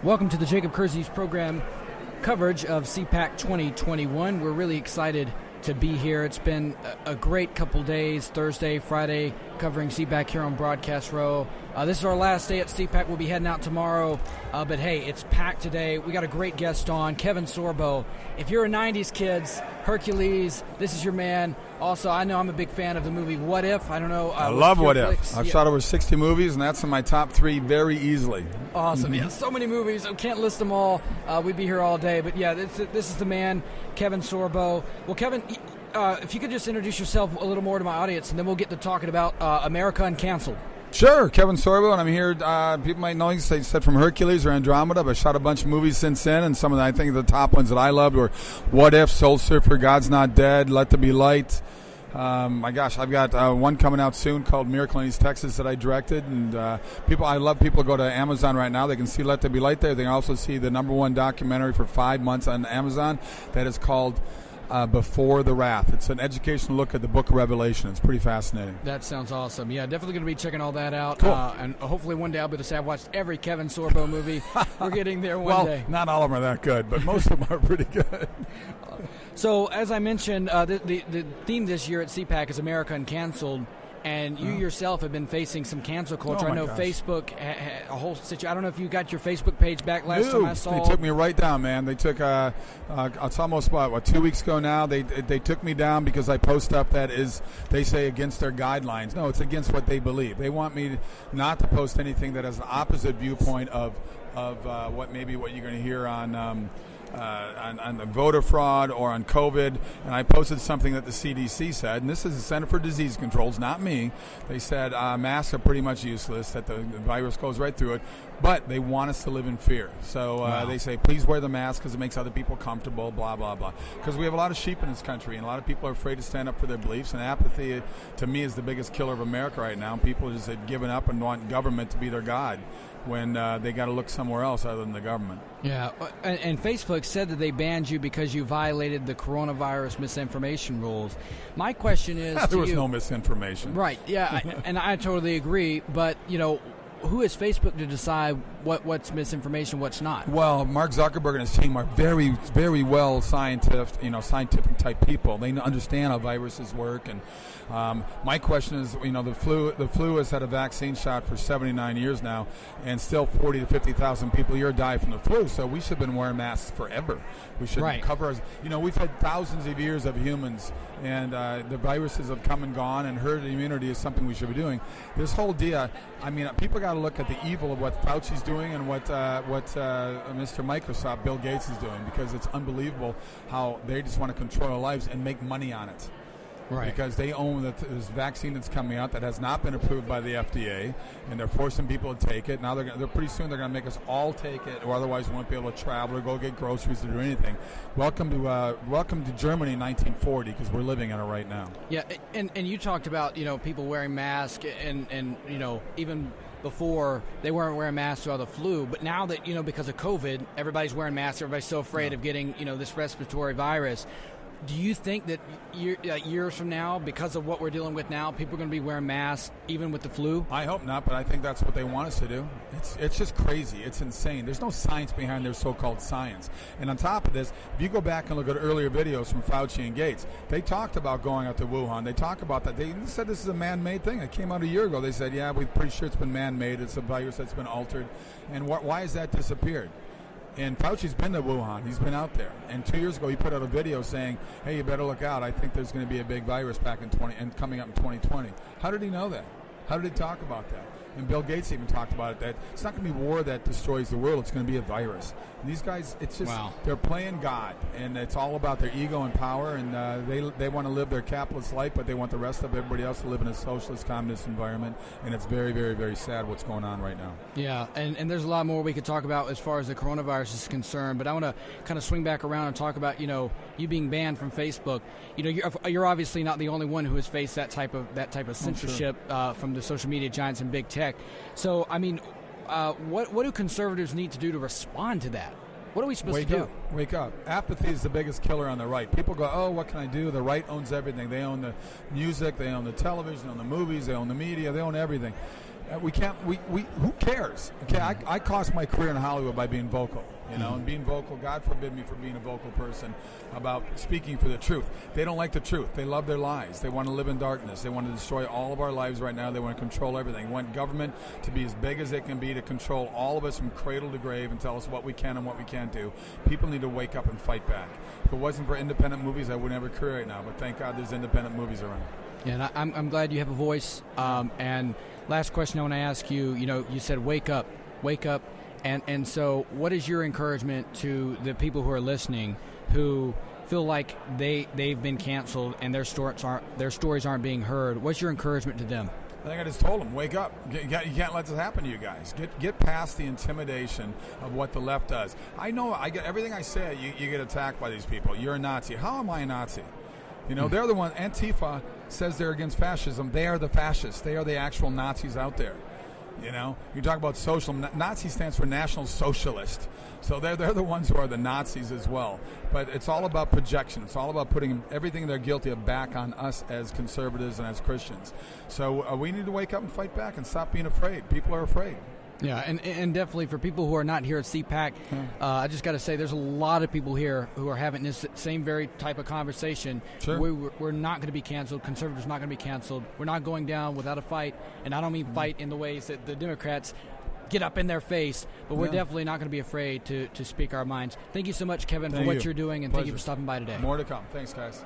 Welcome to the Jacob Kersey's program coverage of CPAC 2021. We're really excited to be here. It's been a great couple days, Thursday, Friday, covering CPAC here on Broadcast Row. This is our last day at CPAC. We'll be heading out tomorrow, but hey, it's packed today. We got a great guest on, Kevin Sorbo. If you're a 90s kids, Hercules, this is your man. Also, I know I'm a big fan of the movie What If. I don't know. I love What If. I've shot over 60 movies, and that's in my top 3 very easily. Awesome. Yeah, so many movies. I can't list them all. We'd be here all day. But, yeah, this is the man, Kevin Sorbo. Well, Kevin, if you could just introduce yourself a little more to my audience, and then we'll get to talking about America Uncanceled. Sure, Kevin Sorbo, and I'm here. People might know you said from Hercules or Andromeda, but I shot a bunch of movies since then, and some of the, I think the top ones that I loved were What If, Soul Surfer, God's Not Dead, Let There Be Light. My gosh, I've got one coming out soon called Miracle in East Texas that I directed, and I love people to go to Amazon right now. They can see Let There Be Light there. They can also see the #1 documentary for 5 months on Amazon that is called Before the Wrath. It's an educational look at the book of Revelation. It's pretty fascinating. That sounds awesome. Yeah, definitely going to be checking all that out. Cool. And hopefully one day I'll be able to say I've watched every Kevin Sorbo movie. We're getting there one day. Well, not all of them are that good, but most of them are pretty good. So, as I mentioned, the theme this year at CPAC is America Uncanceled. And you yourself have been facing some cancel culture. I know gosh. Facebook, a whole situation. I don't know if you got your Facebook page back last time I saw. They took me right down, man. They took, it's almost, 2 weeks ago now, they took me down because I post stuff that is, they say, against their guidelines. No, it's against what they believe. They want me not to post anything that has an opposite viewpoint of what you're going to hear on the voter fraud or on COVID, and I posted something that the CDC said, and this is the Center for Disease Control, it's not me. They said masks are pretty much useless, that the virus goes right through it, but they want us to live in fear. So they say, please wear the mask because it makes other people comfortable, blah, blah, blah. Because we have a lot of sheep in this country, and a lot of people are afraid to stand up for their beliefs, and apathy, to me, is the biggest killer of America right now. People just have given up and want government to be their God when they got to look somewhere else other than the government. Yeah, and Facebook said that they banned you because you violated the coronavirus misinformation rules. My question is there was no misinformation. Right, yeah, and I totally agree, but, who is Facebook to decide what's misinformation, what's not? Well, Mark Zuckerberg and his team are very, very well scientific type people. They understand how viruses work. And my question is, the flu has had a vaccine shot for 79 years now, and still 40 to 50,000 people a year die from the flu. So we should have been wearing masks forever. We should cover us. We've had thousands of years of humans, and the viruses have come and gone, and herd immunity is something we should be doing. This whole deal, people got to look at the evil of what Fauci's doing and what Mr. Microsoft, Bill Gates, is doing, because it's unbelievable how they just want to control our lives and make money on it. Right. Because they own this vaccine that's coming out that has not been approved by the FDA, and they're forcing people to take it. Now they're pretty soon they're going to make us all take it, or otherwise we won't be able to travel or go get groceries or do anything. Welcome to Germany in 1940, because we're living in it right now. Yeah, and you talked about people wearing masks and even before they weren't wearing masks throughout the flu, but now that because of COVID, everybody's wearing masks. Everybody's so afraid of getting this respiratory virus. Do you think that years from now, because of what we're dealing with now, people are going to be wearing masks even with the flu? I hope not, but I think that's what they want us to do. It's just crazy. It's insane. There's no science behind their so-called science. And on top of this, if you go back and look at earlier videos from Fauci and Gates, they talked about going out to Wuhan. They talk about that. They said this is a man-made thing. It came out a year ago. They said, yeah, we're pretty sure it's been man-made. It's a virus that's been altered. And why has that disappeared? And Fauci's been to Wuhan. He's been out there. And 2 years ago, he put out a video saying, hey, you better look out. I think there's going to be a big virus back in coming up in 2020. How did he know that? How did he talk about that? And Bill Gates even talked about it, that it's not going to be war that destroys the world. It's going to be a virus. And these guys, it's just, they're playing God. And it's all about their ego and power. And they want to live their capitalist life, but they want the rest of everybody else to live in a socialist, communist environment. And it's very, very, very sad what's going on right now. Yeah, and there's a lot more we could talk about as far as the coronavirus is concerned. But I want to kind of swing back around and talk about, you being banned from Facebook. You're obviously not the only one who has faced that type of censorship from the social media giants and big tech. So, what do conservatives need to do to respond to that? What are we supposed to do? Wake up. Apathy is the biggest killer on the right. People go, oh, what can I do? The right owns everything. They own the music. They own the television. They own the movies. They own the media. They own everything. We can't. We who cares? Okay, I cost my career in Hollywood by being vocal. And being vocal. God forbid me for being a vocal person about speaking for the truth. They don't like the truth. They love their lies. They want to live in darkness. They want to destroy all of our lives right now. They want to control everything. They want government to be as big as it can be to control all of us from cradle to grave and tell us what we can and what we can't do. People need to wake up and fight back. If it wasn't for independent movies, I wouldn't have a career right now. But thank God there's independent movies around. Yeah, and I'm glad you have a voice. And last question I want to ask you, you said wake up. And so what is your encouragement to the people who are listening who feel like they've been canceled and their stories aren't being heard? What's your encouragement to them? I think I just told them, wake up. You can't let this happen to you guys. Get past the intimidation of what the left does. I know I get everything I say, you get attacked by these people. You're a Nazi. How am I a Nazi? They're the one. Antifa says they're against fascism. They are the fascists. They are the actual Nazis out there. You talk about social. Nazi stands for National Socialist. So they're the ones who are the Nazis as well. But it's all about projection. It's all about putting everything they're guilty of back on us as conservatives and as Christians. So we need to wake up and fight back and stop being afraid. People are afraid. Yeah, and definitely for people who are not here at CPAC, I just got to say there's a lot of people here who are having this same very type of conversation. Sure. We're not going to be canceled. Conservatives are not going to be canceled. We're not going down without a fight, and I don't mean fight in the ways that the Democrats get up in their face, but we're definitely not going to be afraid to speak our minds. Thank you so much, Kevin, for what you're doing, and thank you for stopping by today. More to come. Thanks, guys.